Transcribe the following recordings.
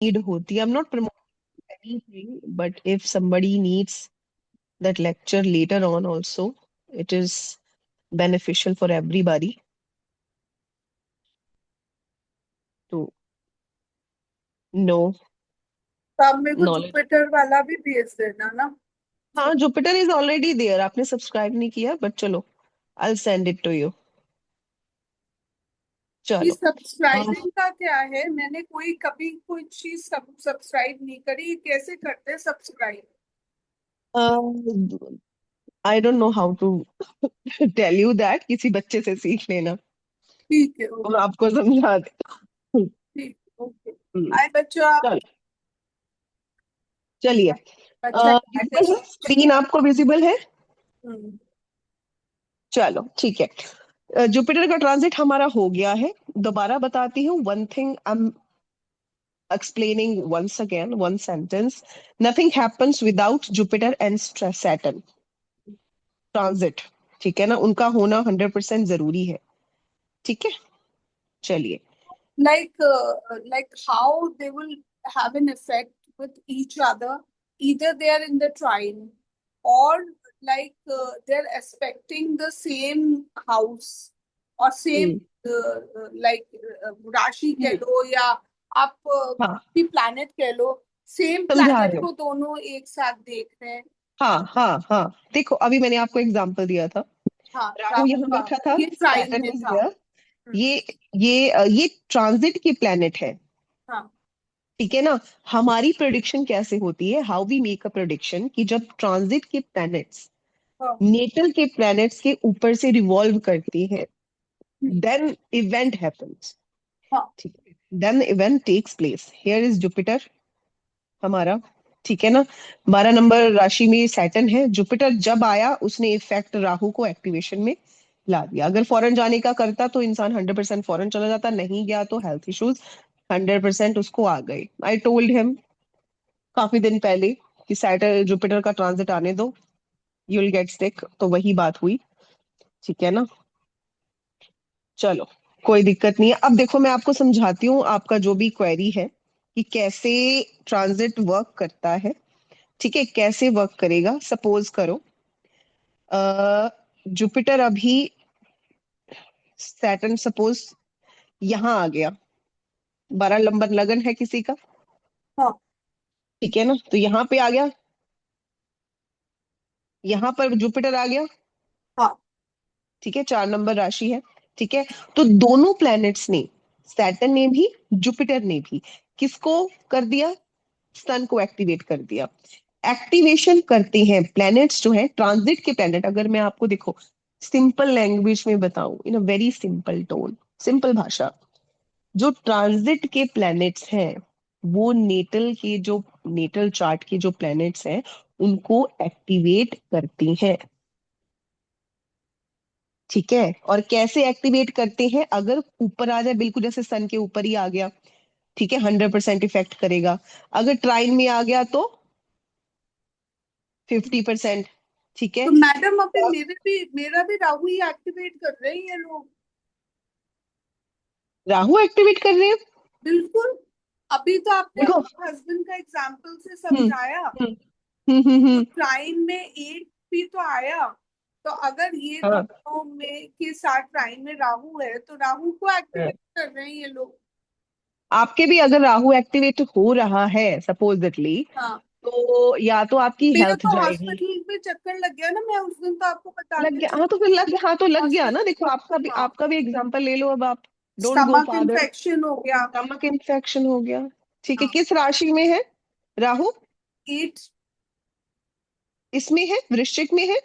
Need होती है, I am not promoting anything, but if somebody needs that lecture later on also, it is beneficial for everybody to know तो आप मेरे को knowledge. Jupiter वाला भी भेज देना ना। हाँ, जुपिटर इज ऑलरेडी देयर, आपने सब्सक्राइब नहीं किया, बट चलो, I will send it to you. ये चलो. सब्सक्राइबिंग का क्या है? मैंने कोई कभी कोई चीज सब्सक्राइब नहीं करी, ये कैसे करते हैं subscribe? I don't know how to tell you that, किसी बच्चे से सीख लेना, ठीक है, वो ओके। आपको समझा दे. हम्म. ठीक, ओके। हम्म. आए बच्चों आप। चलो, चलिए. अच्छा है। विजिबल है, स्क्रीन आपको विजिबल है? हम्म। चलो ठीक है. जुपिटर का ट्रांजिट हमारा हो गया है. दोबारा बताती हूँ, one thing I am explaining once again, one sentence. Nothing happens without Jupiter and Saturn transit. ठीक है ना, उनका होना 100% जरूरी है. ठीक है, चलिए. Like how they will have an effect with each other. Either they are in the trine, or they're aspecting the same house or same hmm. like राशि कह हम्म. लो, या आप हाँ, भी प्लैनेट कह लो। सेम समझा प्लैनेट रहे हो. को दोनों एक साथ देख रहे हैं। हाँ हाँ हाँ, देखो अभी मैंने आपको एग्जांपल दिया था. हाँ, राहु राहु यहाँ का बैठा था, ये ट्राइन सैटर्न में इज था। हियर. हम्म, ये ये ट्रांजिट के प्लेनेट है. हाँ, ठीक है ना. हमारी प्रोडिक्शन कैसे होती है, how we make a prediction, कि जब ट्रांजिट के प्लैनेट्स हाँ, नेटल के प्लैनेट्स के ऊपर से रिवॉल्व करती हैं, हम्म, देन इवेंट हैपेंस. हाँ, ठीक है, then event takes place. Here is Jupiter हमारा. ठीक है ना. 12 नंबर राशि में सैटर्न है. जुपिटर जब आया, उसने इफेक्ट राहु को एक्टिवेशन में ला दिया. अगर फॉरेन जाने का करता तो इंसान 100% फॉरेन चला जाता, नहीं गया तो हेल्थ इश्यूज 100% उसको आ गए. आई टोल्ड हिम काफी दिन पहले कि सैटर्न जुपिटर का ट्रांजिट आने दो, यू विल गेट सिक, तो वही बात हुई. ठीक है ना. चलो, कोई दिक्कत नहीं है. अब देखो, मैं आपको समझाती हूँ आपका जो भी क्वेरी है, कि कैसे ट्रांजिट वर्क करता है. ठीक है, कैसे वर्क करेगा. सपोज करो जुपिटर अभी, सैटर्न सपोज यहाँ आ गया. 12 नंबर लगन है किसी का. हाँ, ठीक है ना, तो यहाँ पे आ गया, यहाँ पर जुपिटर आ गया. हाँ, ठीक है, 4 नंबर राशि है. ठीक है, तो दोनों प्लैनेट्स ने, सैटर्न ने भी, जुपिटर ने भी, किसको कर दिया, सन को एक्टिवेट कर दिया. एक्टिवेशन करते हैं प्लैनेट्स जो है, ट्रांजिट के प्लैनेट. अगर मैं आपको देखो सिंपल लैंग्वेज में बताऊं, in a very simple tone, simple भाषा, जो ट्रांजिट के प्लैनेट्स हैं, वो नेटल के जो, नेटल चार्ट के जो प्लैनेट्स हैं, उनको एक्टिवेट करती हैं. ठीक है, और कैसे एक्टिवेट करते हैं, अगर ऊपर आ जाए, बिल्कुल जैसे सन के ऊपर ही आ गया, ठीक है, 100% इफेक्ट करेगा. अगर ट्राइन में आ गया तो 50%. ठीक है. तो मैडम अभी मेरा भी राहु ही एक्टिवेट कर रहे हैं ये लोग। राहु एक्टिवेट कर रहे हैं. बिल्कुल। अभी तो आपने देखो. अपने हस्बैंड का एग्जाम्पल से हम्म. समझाया। हम्म. हम्म. हम्म. तो ट्राइन में 8 भी तो आया। तो अगर ये हाँ. दोनों में के साथ ट्राइन में राहु है, तो राहु को हाँ. एक्टिवेट कर रहे हैं ये लोग। आपके भी अगर राहु एक्टिवेट हो रहा है सपोजिटली, हाँ। तो या तो आपकी मेरा हेल्थ तो जाएगी. हॉस्पिटल में चक्कर लग गया ना, मैं उस दिन तो आपको लग बताती गया, थी। हाँ तो फिर लग गया, हाँ तो लग गया ना. हॉस्पिटल। देखो हाँ। आपका भी एग्जांपल ले लो अब आप. Don't go stomach father. Infection हो गया। स्टमक इन्फेक्शन हो गया. ठीक है, हाँ। किस राशि में है राहु? 8। इसमें है, वृश्चिक में है.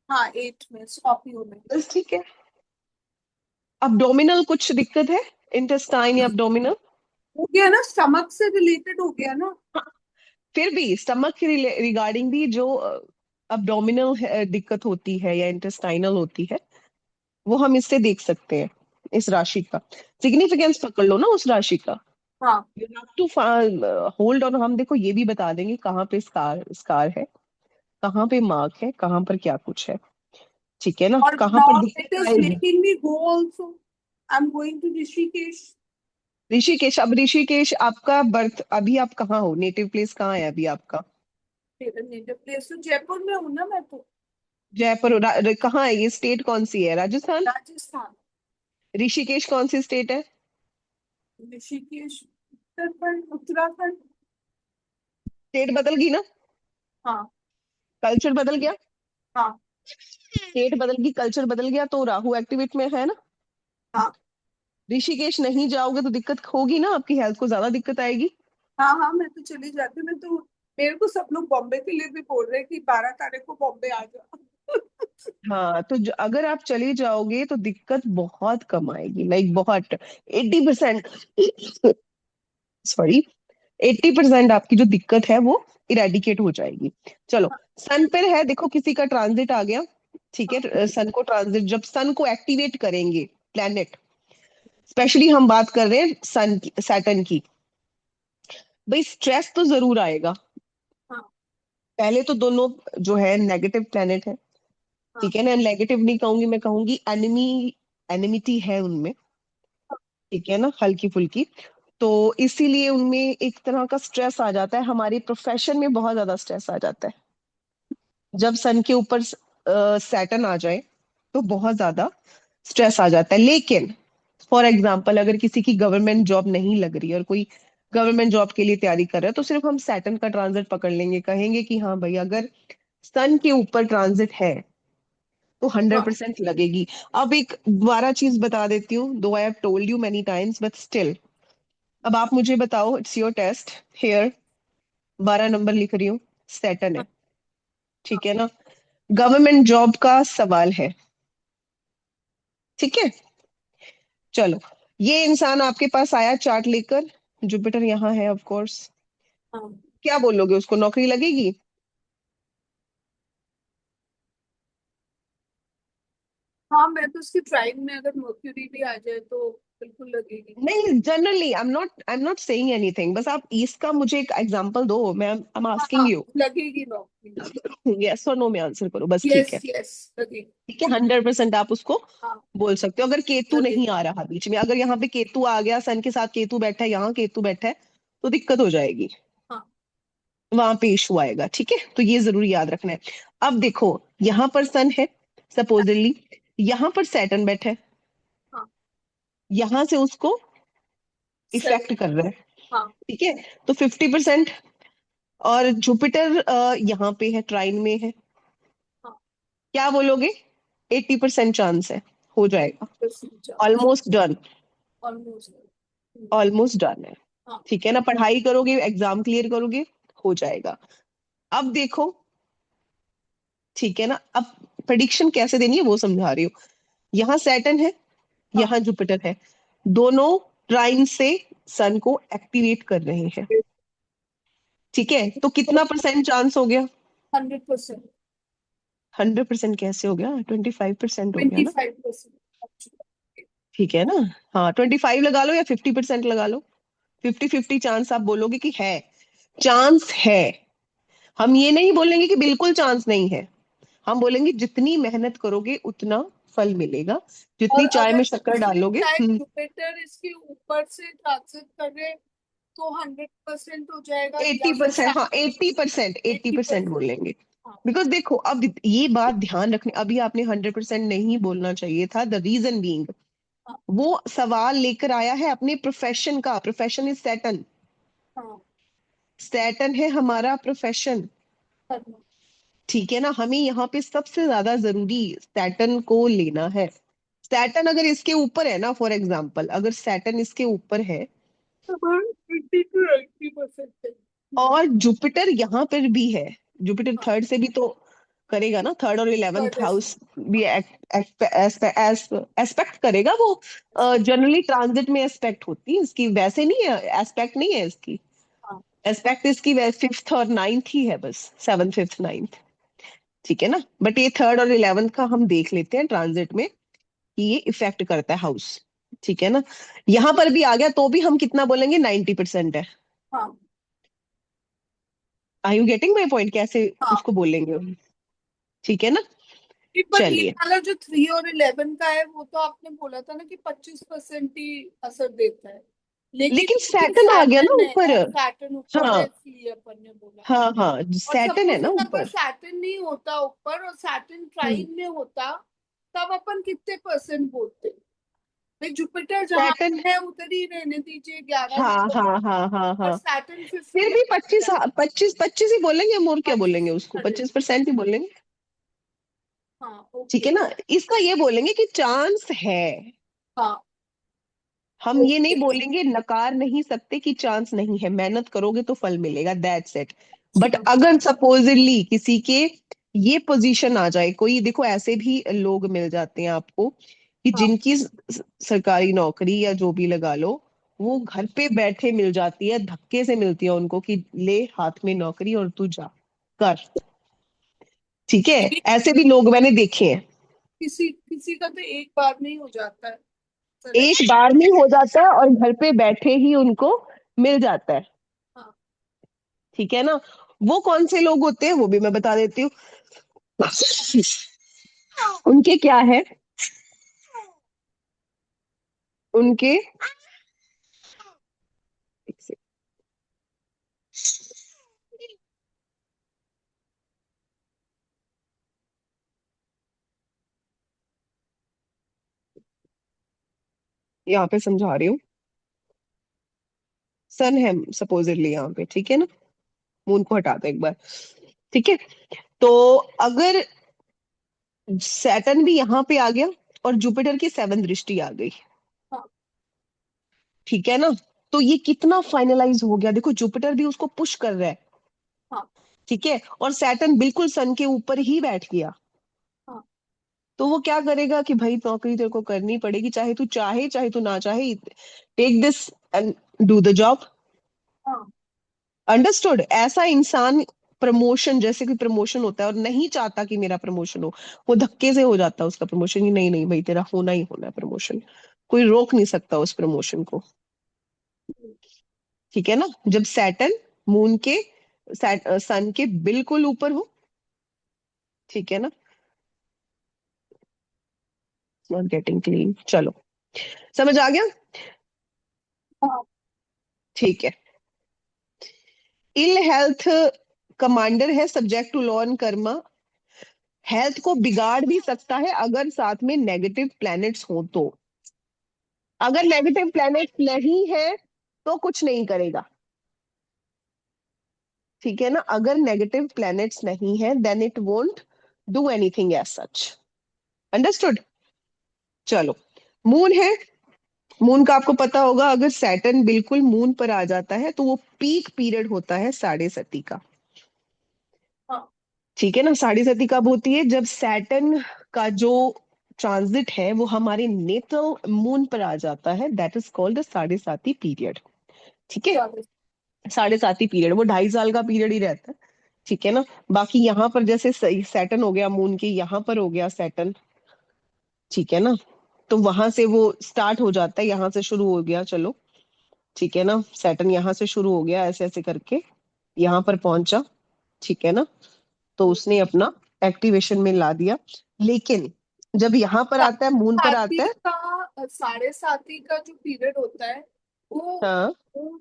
हाँ, 8 में स्कॉर्पियो में। बस ठीक है. abdominal कुछ दिक्कत है, इंटेस्टाइन या abdominal? हो गया ना, स्टमक से रिलेटेड हो गया ना। हाँ, फिर भी स्टमक के रिगार्डिंग भी जो abdominal दिक्कत होती है या इंटेस्टाइनल होती है, वो हम इससे देख सकते हैं. इस राशि का सिग्निफिकेंस पकड़ लो ना उस राशि का. हाँ। You have to hold on. हम देखो ये भी बता देंगे कहाँ पे स्कार स्कार है, कहाँ पे मार्क है, कहाँ पर क्या कुछ है. ठीक है ना, और कहाँ पर नाउ इट दिक्कत इज आएगी. Making me go also. I am going to Rishikesh. Rishikesh, अब ऋषिकेश आपका बर्थ, अभी आप कहाँ हो, नेटिव प्लेस कहाँ है अभी आपका? मेरा नेटिव प्लेस तो जयपुर में हूँ ना मैं तो। जयपुर, कहाँ है ये, स्टेट कौन सी है, राजस्थान? राजस्थान। ऋषिकेश कौन सी स्टेट है? ऋषिकेश उत्तराखंड, उत्तराखंड। स्टेट बदल गई ना? हाँ। कल्चर बदल गया। हाँ। स्टेट बदल गई, कल्चर बदल गया, तो राहु एक्टिवेट में है ना। हाँ। ऋषिकेश नहीं जाओगे तो दिक्कत होगी ना, आपकी हेल्थ को ज्यादा दिक्कत आएगी। हाँ। हाँ, मैं तो चली जाती हूँ। मैं तो, मेरे को सब लोग बॉम्बे के लिए भी बोल रहे हैं कि 12 तारीख को बॉम्बे आ जाओ। हाँ, तो अगर आप चले जाओगे तो दिक्कत बहुत कम आएगी, लाइक बहुत, 80%, सॉरी, 80% आपकी जो दिक्कत है वो इरेडिकेट हो जाएगी। चलो, सन पर है, देखो किसी का ट्रांजिट आ गया, ठीक हाँ। है, सन को ट्रांजिट, जब सन को एक्टिवेट करेंगे प्लेनेट, स्पेशली हम बात कर रहे हैं सन की, सैटर्न की, भाई स्ट्रेस तो जरूर आएगा। हाँ। पहले तो दोनों जो है नेगेटिव प्लेनेट है, हाँ। ठीक है ना, नेगेटिव नहीं कहूंगी, मैं कहूंगी एनिमी, एनिमिटी है उनमें, ठीक है ना, हल्की फुल्की। तो इसीलिए उनमें एक तरह का स्ट्रेस आ जाता है, हमारे प्रोफेशन में बहुत ज्यादा स्ट्रेस आ जाता है जब सन के ऊपर सैटर्न आ जाए, तो बहुत ज्यादा स्ट्रेस आ जाता है। लेकिन फॉर एग्जाम्पल, अगर किसी की गवर्नमेंट जॉब नहीं लग रही और कोई गवर्नमेंट जॉब के लिए तैयारी कर रहा है, तो सिर्फ हम सैटर्न का ट्रांजिट पकड़ लेंगे, कहेंगे कि हाँ भाई, अगर सन के ऊपर ट्रांजिट है तो हंड्रेड हाँ। परसेंट लगेगी। अब एक दोबारा चीज बता देती हूँ, though I have told you many times but still, अब आप मुझे बताओ, it's your test here, 12 number लिख रही हूँ, सैटर्न है, ठीक है ना, गवर्नमेंट जॉब का सवाल है, ठीक है। चलो, ये इंसान आपके पास आया चार्ट लेकर, जुपिटर यहाँ है ऑफ कोर्स, हाँ। क्या बोलोगे, उसको नौकरी लगेगी? हाँ, मैं तो उसकी ड्राइंग में अगर मर्क्यूरी भी आ जाए तो बिल्कुल लगेगी। नहीं, generally I am not saying anything, बस आप इसका मुझे एक एग्जांपल दो, मैं आई एम हाँ, आस्किंग यू, लगेगी नौकरी। यस और नो में आंसर करो बस, ठीक यस, है। यस, लगेगी। ठीक है, 100% आप उसको हाँ, बोल सकते हो, अगर केतु नहीं लगेगी। आ रहा बीच में, अगर यहाँ पे केतु आ गया, सन के साथ केतु बैठा है, यहाँ केतु बैठा है, तो दिक्कत हो जाएगी, हाँ। वहां पे इशू आएगा, ठीक है, तो ये जरूर याद रखना है। अब देखो, यहाँ पर सन है सपोजली, यहाँ पर सैटर्न बैठा है, हाँ। यहाँ से उसको सही। इफेक्ट कर रहा है, हाँ। ठीक है, तो 50%। और जुपिटर यहाँ पे है, ट्राइन में है, हाँ। क्या बोलोगे? 80% चांस है, हो जाएगा, 80% chance. Almost done, almost. Almost done है, हाँ। ठीक है ना, पढ़ाई करोगे, एग्जाम क्लियर करोगे, हो जाएगा। अब देखो, ठीक है ना, अब प्रेडिक्शन कैसे देनी है वो समझा रही हूँ। यहाँ सैटर्न है, हाँ। यहाँ जुपिटर है, दोनों ट्राइन से सन को एक्टिवेट कर रहे हैं, ठीक है, तो कितना परसेंट चांस हो गया? 100%। 100% कैसे हो गया, 25% हो गया ट्वेंटी ना, फाइव परसेंट ठीक है ना। हाँ, 25 लगा लो या 50% लगा लो, 50-50 चांस आप बोलोगे कि है, चांस है। हम ये नहीं बोलेंगे कि बिल्कुल चांस नहीं है, हम बोलेंगे जितनी मेहनत करोगे उतना फल मिलेगा, और जितनी चाय अगर में शक्कर दूसरी डालोगे। साइड जुपिटर इसके ऊपर से ट्रांजिट करे तो 100% हो जाएगा, एट्टी या फिर परसेंट हाँ, 80%, एट्टी एट्टी परसेंट परसेंट बोलेंगे। हाँ। बिकॉज देखो, अब ये बात ध्यान रखने, अभी आपने 100% नहीं बोलना चाहिए था, द रीजन बीइंग, हाँ। वो सवाल लेकर आया है अपने प्रोफेशन का, प्रोफेशन इज सैटर्न, हाँ। सैटर्न है हमारा प्रोफेशन, करना। ठीक है ना, हमें यहाँ पे सबसे ज्यादा जरूरी सैटर्न को लेना है। सैटर्न अगर इसके ऊपर है ना, फॉर एग्जाम्पल, अगर सैटर्न इसके ऊपर है, 20 to 80% और जुपिटर यहाँ पर भी है, जुपिटर हाँ। थर्ड से भी तो करेगा ना, थर्ड और थर्ड 11th एस। हाउस भी एस्पेक्ट करेगा वो, जनरली ट्रांजिट में एस्पेक्ट होती है इसकी, वैसे नहीं है, एस्पेक्ट नहीं है इसकी, हाँ। एस्पेक्ट इसकी फिफ्थ और नाइन्थ ही है, बस सेवन, फिफ्थ, नाइन्थ, ठीक है ना, बट ये थर्ड और 11th का हम देख लेते हैं ट्रांजिट में कि ये इफेक्ट करता है हाउस, ठीक है ना। यहाँ पर भी आ गया तो भी हम कितना बोलेंगे, 90% है। हाँ। Are you getting my point, कैसे हाँ। उसको बोलेंगे, ठीक है ना। पर ये चलिए, वाला जो 3 और 11 का है वो तो आपने बोला था ना कि 25% ही असर देता है। लेकिन लेकिन क्योंकि सैटर्न आ गया ना सैटर्न है ऊपर। ना, सैटर्न ऊपर हाँ है इसलिए अपन ने बोला। हाँ हाँ, और सैटर्न है सपोज ना अगर ऊपर। सैटर्न नहीं होता ऊपर और सैटर्न हम्म। ट्राइन में होता, तब अपन कितने परसेंट बोलते? भाई जुपिटर जहां सैटर्न, पे है उधर ही रहने दीजिए, 11 हाँ नंबर। हाँ हाँ हाँ और हाँ। सैटर्न फिर 50 भी 25, 25 25 ही बोलेंगे, हम और क्या पच्चीस बोलेंगे ही उसको, कर लेते। 25% ही बोलेंगे। हाँ ठीक ओके। है ना, इसका ये बोलेंगे कि चांस है। हाँ हम ये नहीं ओके। बोलेंगे, नकार नहीं सकते कि चांस नहीं है, मेहनत करोगे तो फल मिलेगा, दैट्स इट। बट समझ। अगर सपोजिटली किसी के ये पोजीशन आ जाए, कोई देखो ऐसे भी लोग मिल जाते हैं आपको कि हाँ जिनकी सरकारी नौकरी या जो भी लगा लो, वो घर पे बैठे मिल जाती है, धक्के से मिलती है उनको कि ले हाथ में नौकरी और तू जा कर। ठीक है, ये ऐसे भी लोग मैंने देखे हैं। किसी किसी का तो एक बार में ही हो जाता है एक सेलेक्ट। बार में हो जाता है और घर पे बैठे ही उनको मिल जाता है। हाँ ठीक है ना, वो कौन से लोग होते हैं वो भी मैं बता देती हूँ। उनके क्या है, उनके, एक सेकंड, यहाँ पे समझा रही हूँ। सन है सपोजिटली यहाँ पे, ठीक है ना, मून को हटा दो एक बार। ठीक है, तो अगर सैटर्न भी यहाँ पे आ गया और जुपिटर की 7th दृष्टि आ गई, हाँ ठीक है ना, तो ये कितना फाइनलाइज हो गया, देखो जुपिटर भी उसको पुश कर रहा है। हाँ ठीक है, और सैटर्न बिल्कुल सन के ऊपर ही बैठ गया। हाँ तो वो क्या करेगा कि भाई नौकरी तेरे को करनी पड़ेगी, चाहे तू चाहे चाहे तू ना चाहे, take this and do the job. हाँ। अंडरस्टूड? ऐसा इंसान, प्रमोशन जैसे कि प्रमोशन होता है और नहीं चाहता कि मेरा प्रमोशन हो, वो धक्के से हो जाता है उसका प्रमोशन, ही नहीं नहीं भाई तेरा होना ही होना है प्रमोशन, कोई रोक नहीं सकता उस प्रमोशन को। ठीक है ना, जब सैटर्न मून के, सन के बिल्कुल ऊपर हो। ठीक है ना, नॉट गेटिंग क्लीन, चलो समझ आ गया। हाँ ठीक है, इल हेल्थ कमांडर है, subject to law and karma, health को बिगाड़ भी सकता है अगर साथ में नेगेटिव प्लैनेट्स हो तो। अगर नेगेटिव प्लैनेट्स नहीं है तो कुछ नहीं करेगा। ठीक है ना, अगर नेगेटिव प्लैनेट्स नहीं है then it won't do anything as such. Understood? चलो, मून है, मून का आपको पता होगा, अगर सैटर्न बिल्कुल मून पर आ जाता है तो वो पीक पीरियड होता है साढ़े सती का। हाँ। ठीक है ना, साढ़े सती कब होती है, जब सैटर्न का जो ट्रांजिट है वो हमारे नेटल मून पर आ जाता है, दैट इज कॉल्ड साढ़े साती पीरियड। ठीक है, चलो। साढ़े साती पीरियड वो 2.5 साल का पीरियड ही रहता है। ठीक है ना, बाकी यहाँ पर जैसे सैटर्न हो गया मून के यहाँ पर हो गया सैटर्न, ठीक है ना, तो वहां से वो स्टार्ट हो जाता है, यहाँ से शुरू हो गया, चलो ठीक है ना, सैटर्न यहाँ से शुरू हो गया ऐसे ऐसे करके यहाँ पर पहुंचा। ठीक है ना, तो उसने अपना एक्टिवेशन में ला दिया। लेकिन जब यहाँ पर आता है, मून पर साथी आता है। का साढ़े साथी का जो पीरियड होता है वो हाँ मून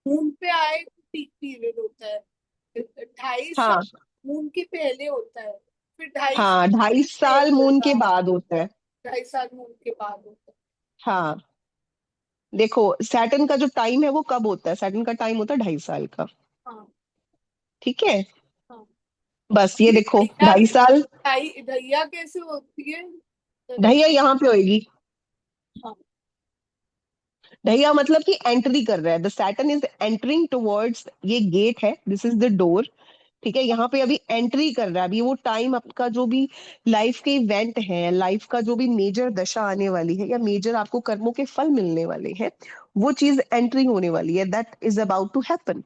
मून पे आए पीक पीरियड होता है। 2.5 साल हाँ मून के पहले होता है, फिर 2.5 साल हाँ, 2.5 साल एंड मून होगा। के बाद होता है। 2.5 साल मून के बाद होता हाँ, देखो सैटर्न का जो टाइम है वो कब होता है, सैटर्न का टाइम होता है 2.5 साल का। है। हाँ ठीक है, हाँ। बस ये ये देखो ढैया 2.5 साल। ढैया कैसे होती है? ढैया यहाँ पे होएगी, हाँ ढैया मतलब कि एंट्री कर रहा है, the Saturn is entering towards, ये गेट है, दिस इज द डोर। ठीक है, यहाँ पे अभी एंट्री कर रहा है, अभी वो टाइम आपका जो भी लाइफ के इवेंट है, लाइफ का जो भी मेजर दशा आने वाली है या मेजर आपको कर्मों के फल मिलने वाले हैं, वो चीज एंट्री होने वाली है, that is about to happen.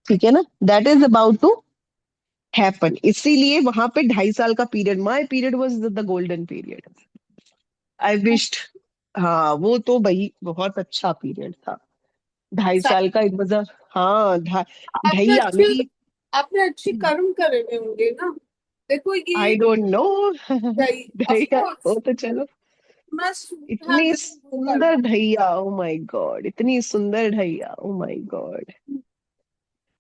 ठीक है ना, that is about to happen, इसीलिए वहां पे 2.5 साल का period, my period was the golden period, I wished. हाँ वो तो भाई बहुत अच्छा पीरियड था, 2.5 साल का, एक मतलब, हाँ आपने ढैया अच्छे मेरी, आपने अच्छी कर्म करे हुए होंगे ना। देखो ये आई डोंट नो। दही ऑफ ढैया कोर्स वो तो चलो, must have इतनी been वो सुंदर करना। ढैया, ओ माय गॉड, इतनी सुंदर ढैया, ओ माय गॉड।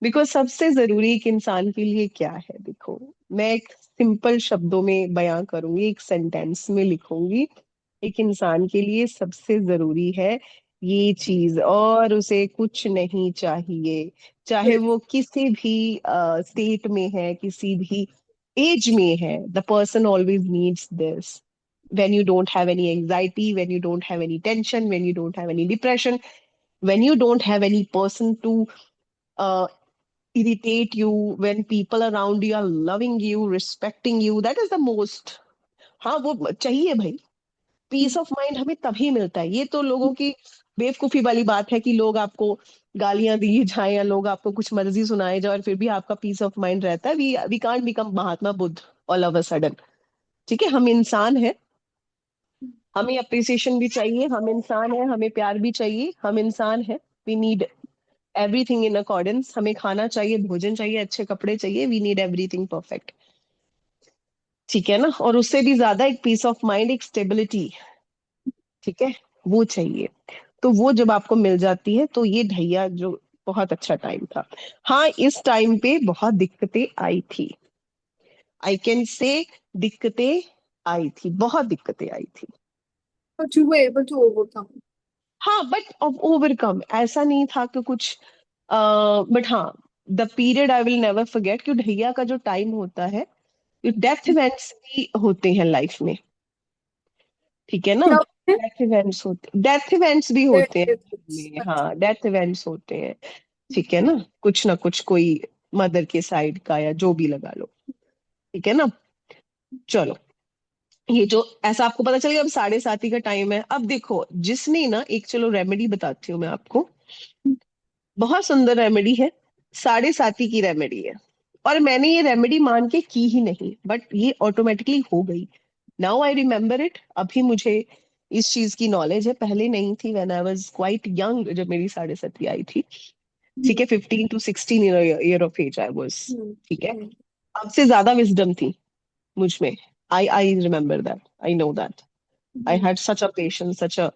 बिकॉज सबसे जरूरी एक इंसान के लिए क्या है, देखो, मैं एक सिंपल शब्दों में बयां करूंगी, एक सेंटेंस में लिखूंगी। एक इंसान के लिए सबसे जरूरी है ये चीज, और उसे कुछ नहीं चाहिए। चाहे Yes. वो किसी भी स्टेट में है, किसी भी एज में है, the person always needs this. when you don't have any anxiety, when you don't have any tension, when you don't have any depression, when you don't have any person to uh, irritate you, when people around you are loving you, respecting you, that is the most। हाँ, वो चाहिए भाई। Piece of mind हमें तभी मिलता है। ये तो लोगों की बेवकूफी वाली बात है कि लोग आपको गालियां दिए जाए या लोग आपको कुछ मर्जी सुनाए जाए और फिर भी आपका पीस ऑफ माइंड रहता है। We can't become Mahatma Buddha all of a sudden. ठीक है, हम इंसान हैं, हमें अप्रिसिएशन भी चाहिए, हम इंसान हैं, हमें प्यार भी चाहिए, हम इंसान हैं। We need everything in accordance. हमें खाना चाहिए, भोजन चाहिए, अच्छे कपड़े चाहिए, वी नीड एवरीथिंग परफेक्ट। ठीक है ना? और उससे भी ज्यादा एक पीस ऑफ माइंड, एक स्टेबिलिटी, ठीक है, वो चाहिए। तो वो जब आपको मिल जाती है तो ये ढैया जो बहुत अच्छा टाइम था। हाँ, इस टाइम पे बहुत दिक्कतें आई थी, आई कैन से, दिक्कतें आई थी, बहुत दिक्कतें आई थी। But you were able to overcome. हाँ, बट ओवरकम ऐसा नहीं था कि कुछ, बट हाँ, the period I will never forget कि ढैया का जो टाइम होता है, डेथ इवेंट्स भी होते हैं लाइफ में। ठीक है ना? क्या होते हैं? डेथ इवेंट्स भी होते हैं में, अच्छा। हाँ, डेथ इवेंट्स होते हैं। ठीक है ना? कुछ ना कुछ, कोई मदर के साइड का या जो भी लगा लो। ठीक है ना? चलो, ये जो ऐसा आपको पता चल गया, अब 7:30 का टाइम है। अब देखो, जिसने ना एक, चलो रेमेडी बताती हूँ मैं आपको, बहुत सुंदर रेमेडी है, 7:30 की रेमेडी है। और मैंने ये रेमेडी मान के की ही नहीं, बट ये ऑटोमेटिकली हो गई। Now I remember it. अभी मुझे इस चीज की नॉलेज है, पहले नहीं थी। When I was quite young, जब मेरी 7:30 आई थी, ठीक है, 15 to 16 year of age I was. Hmm. ठीक है, हम्म। अब से ज्यादा विजडम थी मुझ में। I remember that, I know that. I hmm. Had such a patience, such a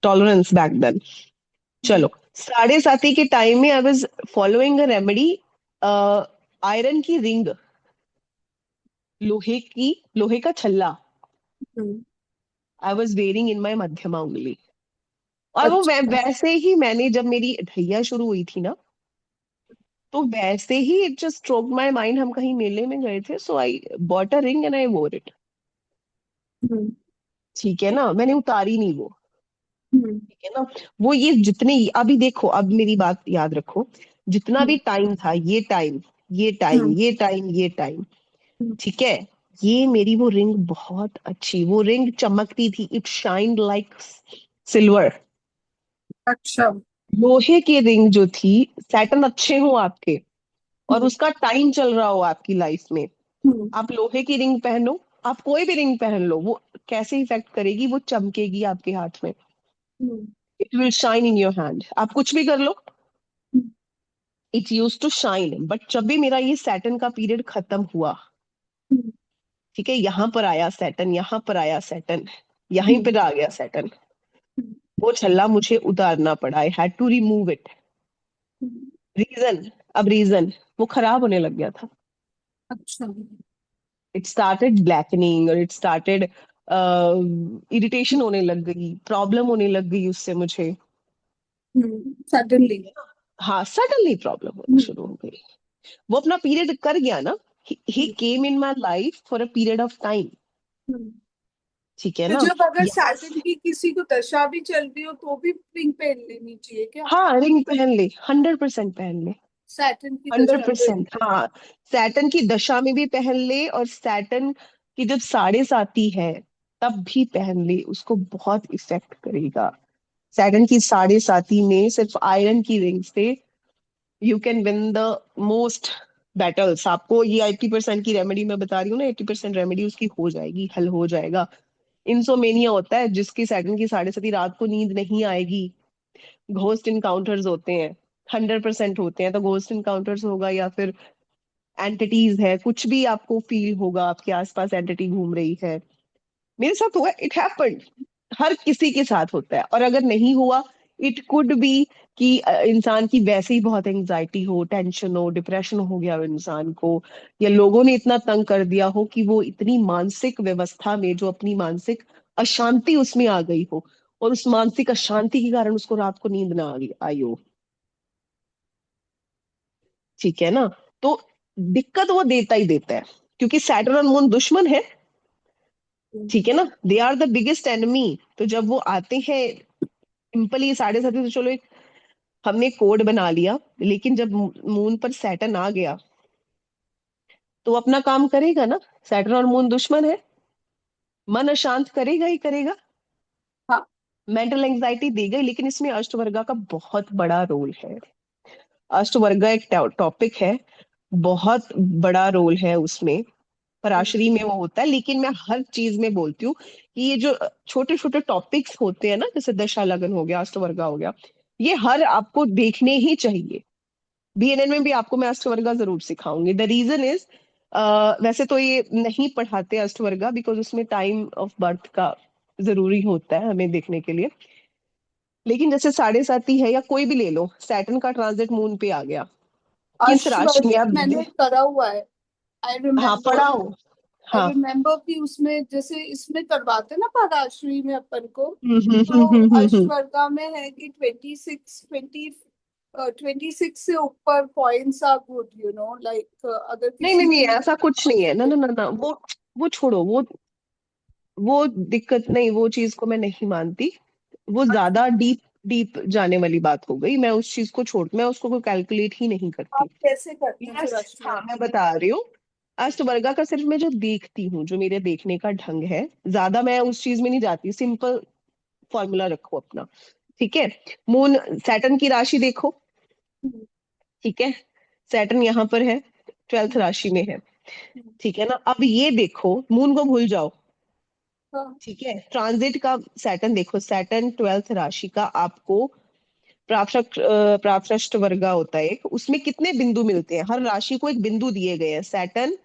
tolerance back then. चलो, 7:30 के टाइम में I was following a remedy, iron की रिंग, लोहे का छल्ला, hmm. I was wearing in my मध्यमा उंगली। और वो अच्छा। वैसे ही मैंने, जब मेरी ढैया शुरू हुई थी ना, तो वैसे ही it just stroke my mind. हम कहीं मेले में गए थे, so I bought a ring and I wore it. हम्म। ठीक है ना? मैंने उतारी नहीं वो। हम्म। ठीक है ना? वो ये जितने, अभी देखो, अब मेरी बात याद रखो, जितना भी टाइम था, ये टाइम, ये टाइम, हम्म। ये टाइम, ये टाइम, हम्म। ठीक है, ये मेरी वो रिंग बहुत अच्छी, वो रिंग चमकती थी, इट शाइंड लाइक सिल्वर। अच्छा। लोहे की रिंग जो थी, सैटर्न अच्छे हो आपके और हम्म। उसका टाइम चल रहा हो आपकी लाइफ में, हम्म। आप लोहे की रिंग पहनो, आप कोई भी रिंग पहन लो, वो कैसे इफेक्ट करेगी? वो चमकेगी आपके हाथ में, hmm. It will shine in your hand. आप कुछ भी कर लो, it use to shine. But जब भी मेरा ये सैटर्न का पीरियड खत्म हुआ, हम्म। ठीक है, यहां पर आया सैटर्न, यहां पर आया सैटर्न, यहीं हम्म। पर आ गया सैटर्न, वो छल्ला मुझे उतारना पड़ा, I had to remove it. हम्म। रीजन, अब रीजन, वो खराब होने लग गया था। अच्छा। इट स्टार्टेड ब्लैकनिंग, और इट स्टार्टेड इरिटेशन होने लग गई, प्रॉब्लम होने लग गई उससे मुझे। सडनली। हाँ, सडनली प्रॉब्लम होना हम्म। शुरू हो गई। वो अपना पीरियड कर गया ना, ही hmm. Came in my life for a period of time. Hmm. ठीक है तो ना? जब अगर यहाँ सैटर्न की किसी को दशा भी चल रही हो तो भी रिंग पहन लेनी चाहिए क्या? हाँ, रिंग पहन ले, 100% पहन ले। सैटर्न की हंड्रेड दशा पे। परसेंट हाँ, सैटर्न की दशा में भी पहन ले, और सैटर्न की जब 7:30 है तब भी पहन ले, उसको बहुत इफेक्ट करेगा। सैटर्न की 7:30 में सिर्फ आयरन की रिंग से you can win the most battles. आपको ये 80% की रेमेडी मैं बता रही हूँ ना, 80% रेमेडी उसकी हो जाएगी, हल हो जाएगा। इंसोमेनिया होता है, जिसकी सैटर्न की 7:30 रात को नींद नहीं आएगी, घोस्ट इनकाउंटर्स होते हैं, 100% होते हैं। तो घोस्ट इनकाउंटर्स होगा या फिर एंटिटीज है, कुछ भी आपको फील होगा, आपके आसपास एंटिटी घूम रही है, मेरे साथ हुआ, इट हैपेंड, हर किसी के साथ होता है। और अगर नहीं हुआ, इट कुड बी कि इंसान की वैसे ही बहुत एंजाइटी हो, टेंशन हो, डिप्रेशन हो गया हो इंसान को, या लोगों ने इतना तंग कर दिया हो कि वो इतनी मानसिक व्यवस्था में, जो अपनी मानसिक अशांति उसमें आ गई हो, और उस मानसिक अशांति के कारण उसको रात को नींद ना आई हो। ठीक है ना? तो दिक्कत वो देता ही देता है, क्योंकि सैटर्न और मून दुश्मन है। ठीक है ना? They are the biggest enemy. तो जब वो आते हैं सिंपली 7:30, तो चलो एक हमने कोड बना लिया, लेकिन जब मून पर सैटर्न आ गया तो वो अपना काम करेगा ना। सैटर्न और मून दुश्मन है, मन अशांत करेगा ही करेगा, हाँ। मेंटल एंजाइटी देगा ही। लेकिन इसमें अष्टवर्गा का बहुत बड़ा रोल है। अष्टवर्गा एक टॉपिक है, बहुत बड़ा रोल है उसमें। पराशरी में वो होता है, लेकिन मैं हर चीज में बोलती हूँ कि ये जो छोटे छोटे टॉपिक्स होते हैं ना, जैसे दशा लगन हो गया, अष्टवर्गा हो गया, ये हर आपको देखने ही चाहिए। बीएनएन में भी आपको मैं अष्टवर्गा जरूर सिखाऊंगी। द रीजन इज, वैसे तो ये नहीं पढ़ाते अष्टवर्गा, बिकॉज उसमें टाइम ऑफ बर्थ का जरूरी होता है हमें देखने के लिए। लेकिन जैसे 7:30 है, या कोई भी ले लो, सैटर्न का ट्रांजिट मून पे आ गया, किस राशि में अश्वर्ग आप मैंने करा हुआ है। आई हाँ, रिमेम्बर। पढ़ाओ। आई हाँ। रिमेम्बर कि उसमें जैसे इसमें करवाते ना पराश्री में अपन को, हम्म हम्म तो हम्म हम्म हम्म हम्म। अश्वर्गा में है कि 26 से ऊपर पॉइंट्स आर गुड, लाइक अगर नहीं नहीं किसी नहीं, की। ऐसा कुछ नहीं है, ना ना ना ना, वो छोड़ो, वो दिक्कत नहीं, वो चीज को मैं नहीं मानती। वो अच्छा। ज्यादा डीप डीप जाने वाली बात हो गई। मैं उस चीज को छोड़, मैं उसको कोई कैलकुलेट ही नहीं करती। आप कैसे करते हैं फिर यस, हाँ, अश्वर्ग? मैं बता रही हूँ। अष्टवर्गा का सिर्फ मैं जो देखती हूँ, जो मेरे देखने का ढंग है, ज्यादा मैं उस चीज में नहीं जाती। सिंपल फॉर्मूला रखो अपना। ठीक है? मून, सैटर्न की राशि देखो। हम्म, ठीक है? सैटर्न यहाँ पर है, 12th हम्म, राशि में है। हम्म, ठीक है ना? अब ये देखो, मून को भूल जाओ। हाँ, ठीक है? ट्रांजिट का सैटर्न देखो, सैटर्न 12th राशि का आपको प्राप्त वर्गा होता है एक, उसमें कितने बिंदु मिलते हैं? हर राशि को एक बिंदु दिए गए हैं। सैटर्न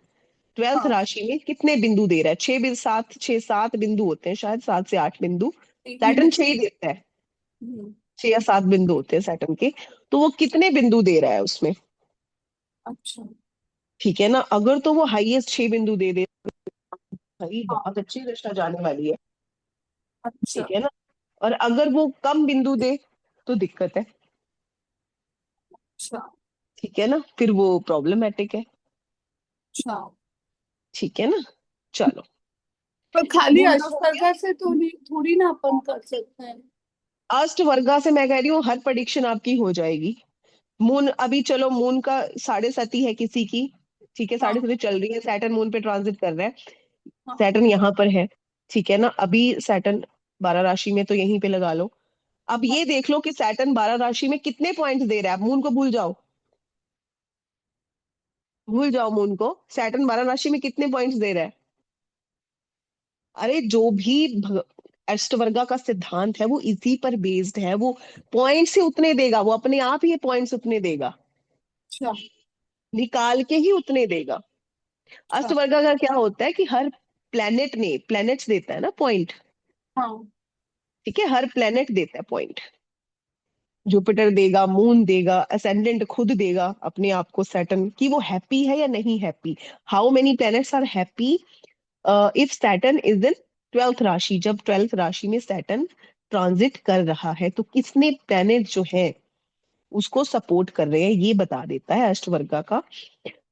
12th हाँ, राशि में कितने बिंदु दे रहा है? 6 7 बिंदु होते हैं, शायद 7 से 8 बिंदु। यही सैटर्न में। 6 ही देता है, हम्म, 6 या 7 बिंदु होते हैं सैटर्न के। तो वो कितने बिंदु दे रहा है उसमें? अच्छा। ठीक है ना? अगर तो वो हाईएस्ट 6 बिंदु दे दे, भाई हाँ। बहुत अच्छी दशा जाने वाली है। अच्छा। ठीक है ना? और अगर वो कम बिंदु दे, तो दिक्कत है। अच्छा। ठीक है ना? फिर वो प्रॉब्लमेटिक है। अच्छा। ठीक है ना? चलो, पर खाली मून का हो गया। अश्वर्गा से तो नहीं, थोड़ी ना अपन कर सकते हैं। अष्टवर्गा से मैं कह रही हूँ हर प्रेडिक्शन आपकी हो जाएगी। मून, अभी चलो मून का 7:30 है किसी की। ठीक है, हाँ, 7:30 चल रही है, सैटर्न मून पे ट्रांजिट कर रहा है। हाँ, सैटर्न यहाँ पर है। ठीक है ना? अभी सैटर्न 12 राशि में, तो यहीं पे लगा लो। अब हाँ। ये देख लो कि सैटर्न 12 राशि में कितने पॉइंट्स दे रहा है। आप मून को भूल जाओ, भूल जाओ मून को। सैटर्न 12 राशि में कितने पॉइंट्स दे रहा है? अरे जो भी अष्टवर्गा का सिद्धांत है, वो इसी पर बेस्ड है। वो पॉइंट से उतने देगा, वो अपने आप ही ये पॉइंट्स उतने देगा, अच्छा। निकाल के ही उतने देगा। अच्छा। अष्टवर्गा का क्या होता है कि हर प्लेनेट ने प्लैनेट्स देता है ना पॉइंट। हाँ। ठीक है? हर प्लेनेट देता है पॉइंट। जुपिटर देगा, मून देगा, असेंडेंट खुद देगा अपने आप को, सैटर्न, कि वो हैप्पी है या नहीं happy. How many planets are happy if Saturn is in 12th rashi? जब 12th राशि में सैटर्न ट्रांजिट कर रहा है, तो कितने प्लैनेट जो है उसको सपोर्ट कर रहे हैं, ये बता देता है अष्टवर्गा का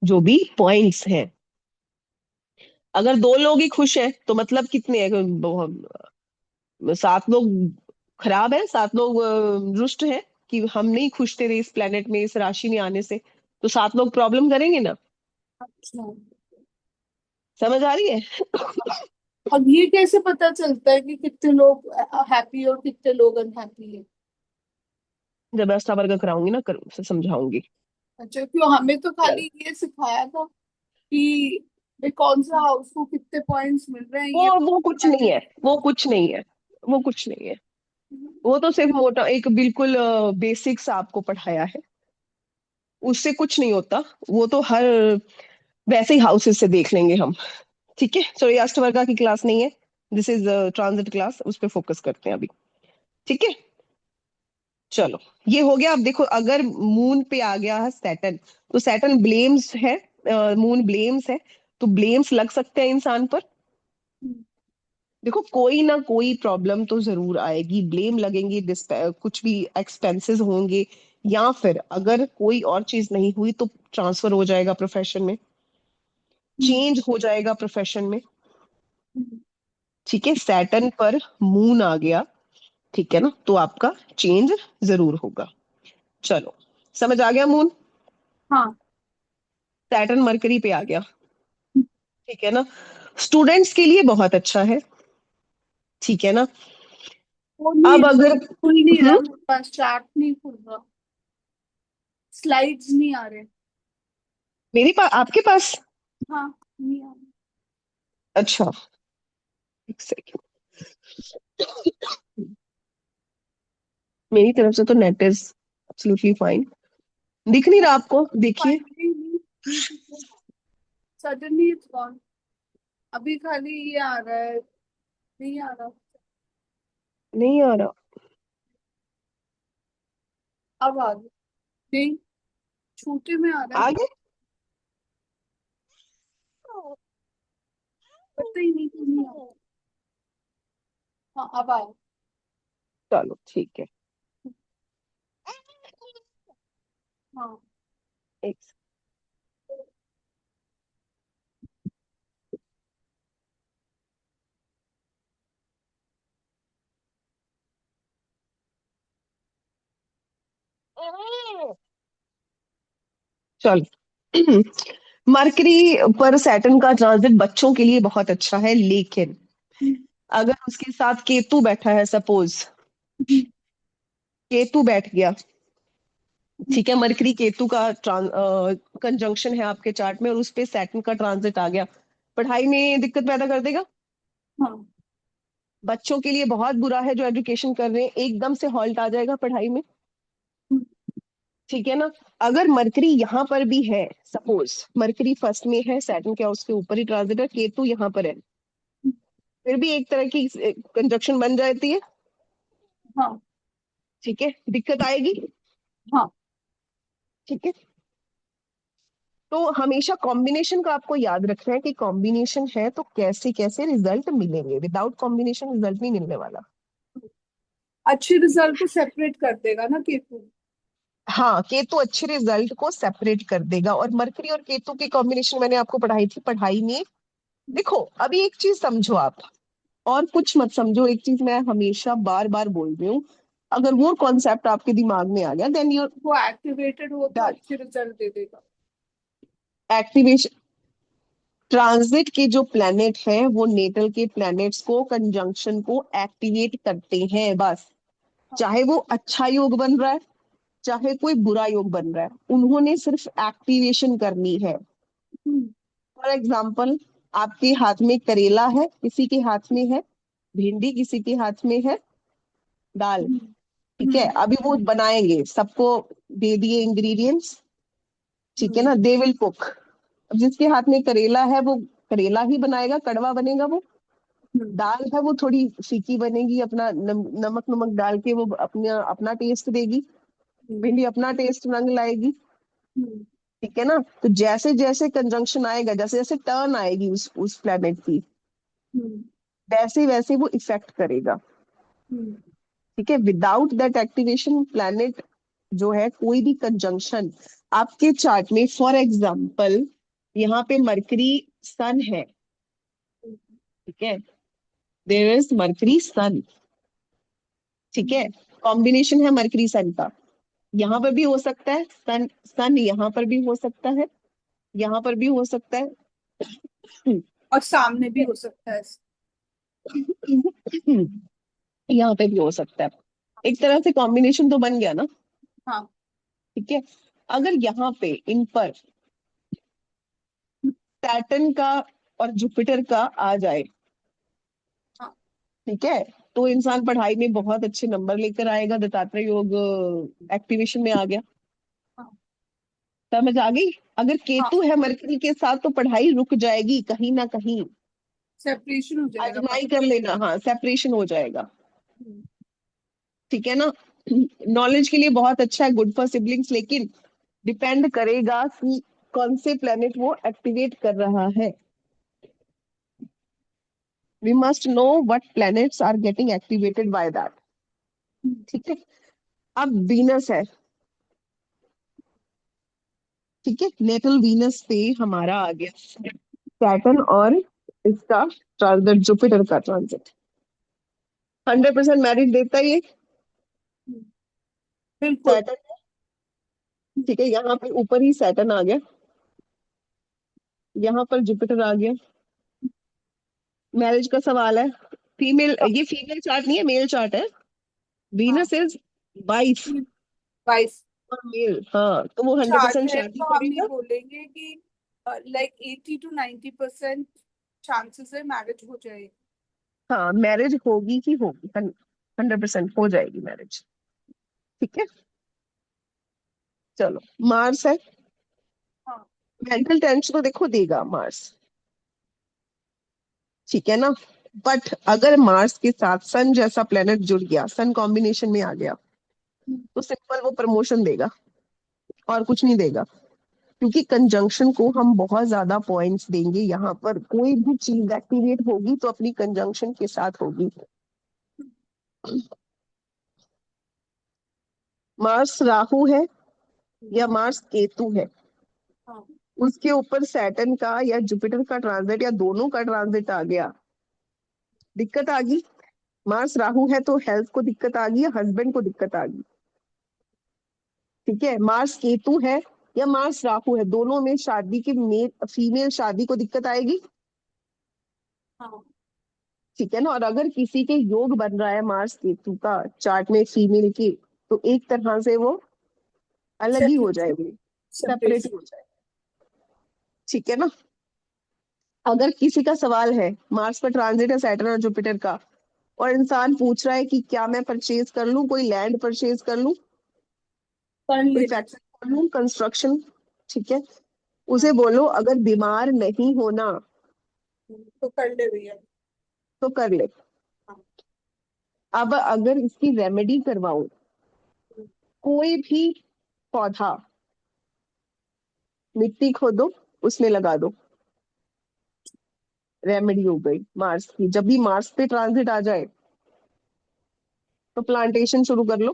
जो भी पॉइंट्स हैं। अगर 2 लोग ही खुश हैं, तो मतलब कितने हैं? 7 लोग खराब है, 7 लोग रुष्ट है, कि हम नहीं खुश थे इस प्लेनेट में, इस राशि में आने से, तो 7 लोग प्रॉब्लम करेंगे ना। अच्छा। समझ आ रही है? अब ये कैसे पता चलता है कि कितने लोग हैप्पी और कितने लोग अनहैप्पी है? जब अष्टा वर्ग कराऊंगी ना, समझाऊंगी। अच्छा, क्यों हमें तो चल, खाली ये सिखाया था कि भाई कौन सा हाउस को कितने पॉइंट्स मिल रहे हैं, ये वो कुछ नहीं है, वो मैजिक। कुछ नहीं है, वो कुछ नहीं है। वो तो सिर्फ मोटा एक बिल्कुल बेसिक्स आपको पढ़ाया है, उससे कुछ नहीं होता। वो तो हर वैसे ही हाउसेस से देख लेंगे हम। ठीक है? सो ये अष्टवर्गा की क्लास नहीं है, दिस इज ट्रांजिट क्लास, उस पर फोकस करते हैं अभी। ठीक है, चलो ये हो गया। अब देखो, अगर मून पे आ गया है सैटर्न, तो सैटर्न ब्लेम्स है, मून ब्लेम्स है, तो ब्लेम्स लग सकते हैं इंसान पर। देखो कोई ना कोई प्रॉब्लम तो जरूर आएगी, ब्लेम लगेंगे, कुछ भी एक्सपेंसेस होंगे, या फिर अगर कोई और चीज नहीं हुई तो ट्रांसफर हो जाएगा प्रोफेशन में, चेंज हो जाएगा प्रोफेशन में। ठीक है, सैटर्न पर मून आ गया, ठीक है ना, तो आपका चेंज जरूर होगा। चलो, समझ आ गया मून? हाँ। सैटर्न मरकरी पे आ गया, ठीक है ना। स्टूडेंट्स के लिए बहुत अच्छा है, ठीक है ना। वो नहीं, अब अगर खुल नहीं रहा हम्म मेरे पास, चार्ट नहीं खुल रहा, स्लाइड्स नहीं आ रहे। मेरे पास, आपके पास? हाँ, नहीं आ रहे। अच्छा, एक सेकेंड। मेरी तरफ से तो नेट इज एब्सोल्युटली फाइन। दिख नहीं रहा आपको? देखिए। फाइनली नहीं दिख रहा, सडनली इट्स गॉन। अभी खाली ये आ रहा है, नहीं आ रहा। नहीं आ रहा? अब आ गया। नहीं, छोटे में आ रहा है, आगे? पता ही नहीं क्यों नहीं आ रहा। हाँ, अब आया। चलो ठीक है, हाँ। एक सेकंड। चलो। मरकरी पर सैटर्न का ट्रांजिट बच्चों के लिए बहुत अच्छा है, लेकिन अगर उसके साथ केतु बैठा है, सपोज केतु बैठ गया, ठीक है, मरकरी केतु का कंजंक्शन है आपके चार्ट में, और उस पे सैटर्न का ट्रांजिट आ गया, पढ़ाई में दिक्कत पैदा कर देगा। हाँ। बच्चों के लिए बहुत बुरा है, जो एजुकेशन कर रहे हैं, एकदम से हॉल्ट आ जाएगा पढ़ाई में, ठीक है ना। अगर मरकरी यहाँ पर भी है, सपोज मरकरी फर्स्ट में है, सैटर्न क्या उसके ऊपर ही ट्रांजिट है, केतु यहाँ पर है, फिर भी एक तरह की कंजक्शन बन जाती है, हाँ। ठीक है, दिक्कत आएगी, हाँ। ठीक है। तो हमेशा कॉम्बिनेशन का आपको याद रखना है कि कॉम्बिनेशन है तो कैसे कैसे रिजल्ट मिलेंगे, विदाउट कॉम्बिनेशन रिजल्ट नहीं मिलने वाला। अच्छे रिजल्ट को सेपरेट कर देगा ना केतु। हाँ, केतु अच्छे रिजल्ट को सेपरेट कर देगा, और मरकरी और केतु की कॉम्बिनेशन मैंने आपको पढ़ाई थी, पढ़ाई में। देखो अभी एक चीज समझो आप, और कुछ मत समझो, एक चीज मैं हमेशा बार बार बोल रही हूँ, अगर वो कॉन्सेप्ट आपके दिमाग में आ गया, देन यूर वो एक्टिवेटेड हो तो डन। अच्छे रिजल्ट दे देगा। एक्टिवेशन, ट्रांजिट के जो प्लैनेट हैं वो नेटल के प्लैनेट्स को, कंजंक्शन को एक्टिवेट करते हैं बस। हाँ। चाहे वो अच्छा योग बन रहा है, चाहे कोई बुरा योग बन रहा है, उन्होंने सिर्फ एक्टिवेशन करनी है। हम्म। फॉर एग्जाम्पल, आपके हाथ में करेला है, किसी के हाथ में है भिंडी, किसी के हाथ में है दाल, हम्म। ठीक है। हम्म। अभी वो बनाएंगे, सबको दे दिए इंग्रेडिएंट्स, ठीक है हम्म। ना, दे विल कुक। अब जिसके हाथ में करेला है वो करेला ही बनाएगा, कड़वा बनेगा वो। हम्म। दाल है वो थोड़ी फीकी बनेगी, अपना नमक नमक डाल के वो अपना अपना टेस्ट देगी। हम्म। भिंडी अपना टेस्ट रंग लाएगी, हम्म। ठीक है ना। तो जैसे जैसे कंजंक्शन आएगा, जैसे जैसे टर्न आएगी उस प्लेनेट की, हम्म। वैसे वैसे वो इफेक्ट करेगा, हम्म। ठीक है। विदाउट दैट एक्टिवेशन प्लेनेट जो है, कोई भी कंजंक्शन आपके चार्ट में, फॉर एग्जाम्पल यहाँ पे मरकरी सन है, ठीक है, देयर इज मरकरी सन, ठीक है, कॉम्बिनेशन है मरकरी सन का, यहाँ पर भी हो सकता है सन, सन यहाँ पर भी हो सकता है, यहाँ पर भी हो सकता है, और सामने भी हो सकता है। यहाँ पे भी हो सकता है। एक तरह से कॉम्बिनेशन तो बन गया ना, हाँ। ठीक है। अगर यहाँ पे इन पर सैटर्न का और जुपिटर का आ जाए, हाँ। ठीक है, तो इंसान पढ़ाई में बहुत अच्छे नंबर लेकर आएगा, दत्तात्रेय योग एक्टिवेशन में आ गया, हाँ। समझ आ गई। अगर हाँ। केतु है मरकरी के साथ तो पढ़ाई रुक जाएगी कहीं ना कहीं, सेपरेशन हो जाएगा आइडेंटिफाई कर लेना, हाँ सेपरेशन हो जाएगा। हम्म, ठीक है ना। नॉलेज के लिए बहुत अच्छा है, गुड फॉर सिबलिंग्स, लेकिन डिपेंड करेगा कि कौन से प्लेनेट वो एक्टिवेट कर रहा है। We must know what planets are getting activated by that. ठीक है। अब वीनस है, ठीक है, नेटल वीनस पे हमारा आ गया सैटर्न और इसका ट्रांजिट, जुपिटर का ट्रांजिट। 100% मैरिज देता है ये बिल्कुल। सैटर्न। ठीक है, यहाँ पे ऊपर ही सैटर्न आ गया, यहाँ पर जुपिटर आ गया। मैरिज का सवाल है, फीमेल, ये फीमेल चार्ट नहीं है, मेल चार्ट है। हाँ, वीनस इज वाइफ 22 और मेल, हाँ, तो वो चार्ट 100% है, शादी तो हम ये करेगा। बोलेंगे कि लाइक 80 to 90% चांसेस है मैरिज हो जाए। हाँ मैरिज होगी ही होगी, 100% हो जाएगी मैरिज। ठीक है। चलो, मार्स है। हाँ। मेंटल टेंशन तो देखो देगा मार्स, ठीक है ना। बट अगर मार्स के साथ सन जैसा प्लेनेट जुड़ गया, सन कॉम्बिनेशन में आ गया, तो सिंपल वो प्रमोशन देगा और कुछ नहीं देगा। क्योंकि कंजंक्शन को हम बहुत ज्यादा पॉइंट्स देंगे, यहाँ पर कोई भी चीज एक्टिवेट होगी तो अपनी कंजंक्शन के साथ होगी। मार्स राहु है या मार्स केतु है, हाँ, उसके ऊपर सैटर्न का या जुपिटर का ट्रांजिट या दोनों का ट्रांजिट आ गया, दिक्कत आ गई। मार्स राहु है तो हेल्थ को दिक्कत आ गई या हस्बैंड को दिक्कत आ गई। ठीक है, मार्स केतु है या मार्स राहु है, दोनों में शादी की, मेल फीमेल शादी को दिक्कत आएगी। हाँ, ठीक है ना। और अगर किसी के योग बन रहा है मार्स केतु का चार्ट में फीमेल की, तो एक तरह से वो अलग ही हो सेपरेशन। जाएगी, सेपरेट सेपरेशन। हो जाएगी। ठीक है ना। अगर किसी का सवाल है, मार्स पर ट्रांजिट है सैटर्न और जुपिटर का, और इंसान पूछ रहा है कि क्या मैं परचेज कर लूं, कोई लैंड परचेज कर लूं, कर कोई लेना। फैक्ट्री कर लूं, कंस्ट्रक्शन, ठीक है, उसे हाँ, बोलो अगर बीमार नहीं होना तो कर ले भैया। तो कर ले। हाँ, अब अगर इसकी रेमेडी करवाऊं, कोई भी पौधा, मिट्टी खोदो, उसमें लगा दो, रेमेडी हो गई मार्स की। जब भी मार्स पे ट्रांजिट आ जाए तो प्लांटेशन शुरू कर लो।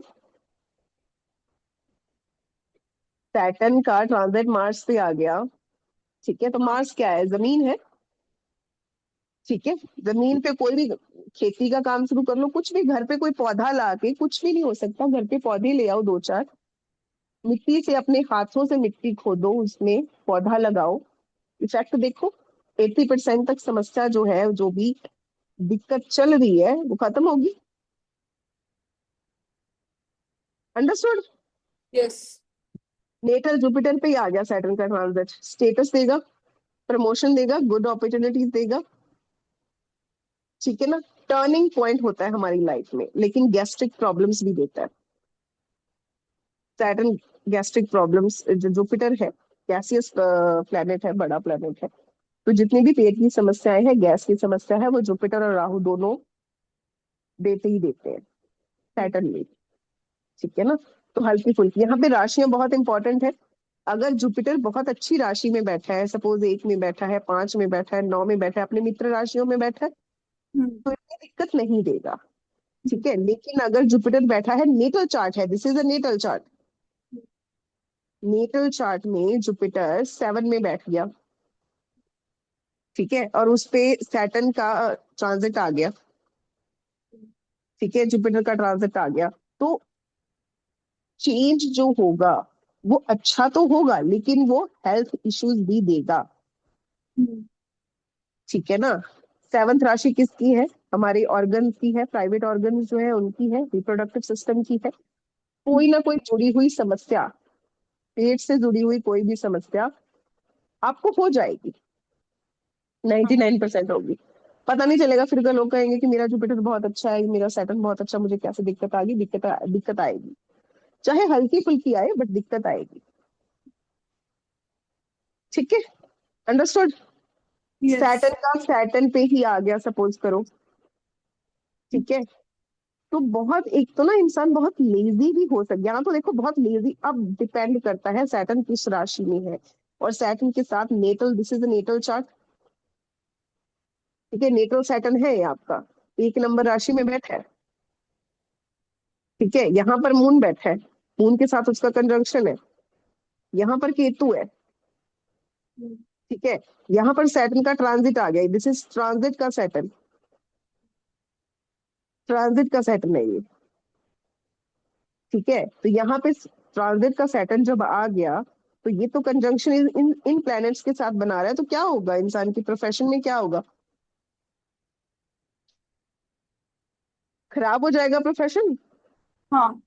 सैटर्न का ट्रांजिट मार्स पे आ गया, ठीक है, तो हाँ, मार्स क्या है, जमीन है। ठीक है, जमीन पे कोई भी खेती का काम शुरू कर लो, कुछ भी, घर पे कोई पौधा ला के, कुछ भी नहीं हो सकता, घर पे पौधे ले आओ दो चार, मिट्टी से अपने हाथों से मिट्टी खोदो, उसमें पौधा लगाओ, इफेक्ट देखो। 80% तक समस्या जो है, जो भी दिक्कत चल रही है, वो खत्म होगी। अंडरस्टूड। यस। नेटल जुपिटर पे ही आ गया सैटर्न का ट्रांजिट, स्टेटस देगा, प्रमोशन देगा, गुड अपॉर्चुनिटीज देगा। ठीक है ना। टर्निंग पॉइंट होता है हमारी लाइफ में, लेकिन गैस्ट्रिक प्रॉब्लम्स भी देता है सैटर्न। गैस्ट्रिक प्रॉब्लम्स, जो जुपिटर है गैसियस प्लेनेट है, बड़ा प्लेनेट है, तो जितनी भी पेट की समस्याएं हैं, गैस की समस्या है, वो जुपिटर और राहु दोनों देते ही देते हैं सैटर्न में। ठीक है ना। तो हल्की फुल्की, यहाँ पे राशियां बहुत इंपॉर्टेंट है। अगर जुपिटर बहुत अच्छी राशि में बैठा है, सपोज 1 में बैठा है, 5 में बैठा है, 9 में बैठा है, अपने मित्र राशियों में बैठा है, तो इतनी दिक्कत नहीं देगा। ठीक है, लेकिन अगर जुपिटर बैठा है, नेटल चार्ट है, this is a natal chart, natal chart में जुपिटर 7 में बैठ गया, ठीक है, और उस पे सैटर्न का ट्रांजिट आ गया, ठीक है, जुपिटर का ट्रांजिट आ गया, तो चेंज जो होगा वो अच्छा तो होगा, लेकिन वो हेल्थ इश्यूज भी देगा। ठीक है ना। सेवंथ राशि किसकी है, हमारे ऑर्गन्स की है, प्राइवेट ऑर्गन्स जो है उनकी है, रिप्रोडक्टिव सिस्टम की है। कोई ना कोई जुड़ी हुई समस्या, पेट से जुड़ी हुई कोई भी समस्या आपको हो जाएगी, 99% होगी। पता नहीं चलेगा, फिर का लोग कहेंगे कि मेरा जुपिटर बहुत अच्छा है, मेरा सैटर्न बहुत अच्छा, मुझे कैसे दिक्कत आ गई, दिक्कत आएगी, चाहे हल्की फुल्की आए, बट दिक्कत आएगी। ठीक है, अंडरस्टूड। Yes. सैटर्न पे ही आ गया सपोज करो, ठीक है। तो बहुत, एक तो ना इंसान बहुत लेजी भी हो सकता, यहाँ तो देखो बहुत लेजी, अब डिपेंड करता है सैटर्न किस राशि में है, और सैटर्न के साथ natal, this is natal chart, ठीक है। नेटल सैटर्न है ये आपका, 1 नंबर राशि में बैठा है, ठीक है। यहाँ पर मून बैठा है, मून के साथ उसका कंजंक्शन है, यहाँ पर केतु है, ठीक है। यहाँ पर सैटर्न का ट्रांजिट आ गया, दिस इज ट्रांजिट का सैटर्न, ट्रांजिट का सैटर्न है ये, ठीक है। तो यहाँ पे ट्रांजिट का सैटर्न जब आ गया, तो ये तो कंजंक्शन इन इन प्लैनेट्स के साथ बना रहा है, तो क्या होगा इंसान की प्रोफेशन में, क्या होगा, खराब हो जाएगा प्रोफेशन, हाँ।